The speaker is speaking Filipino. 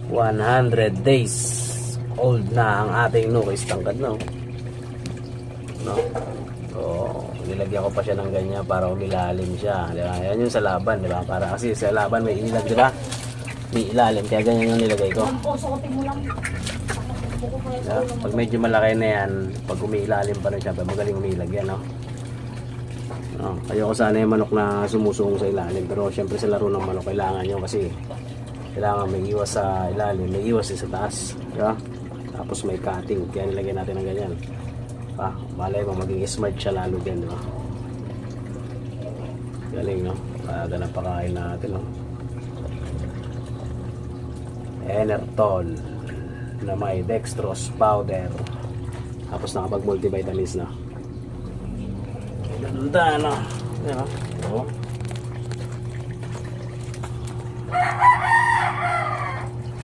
100 days old na ang ating Nukis tangkad, no? So, nilagyan ko pa siya ng ganyan para umilalim siya, di ba? Yan yung sa laban, di ba? Para kasi sa laban may ilag, di ba? May ilalim, kaya ganyan yung nilagay ko. Yeah, pag medyo malaki na yan, pag umiilalim pa rin siya, magaling umilag yan, no? Ayoko sana yung manok na sumusungong sa ilalim, pero syempre sa laro ng manok kailangan nyo kasi kailangan may iwas sa ilalim, may iwas sa taas, diba? Tapos may cutting, kaya nilagyan natin ng ganyan. Malay mo maging smart siya lalo din, diba? Galing, no? Kaya na pakain natin, no? Enertol na may dextrose powder, tapos nakapag multivitamins na. Ganda, no? Yan, no?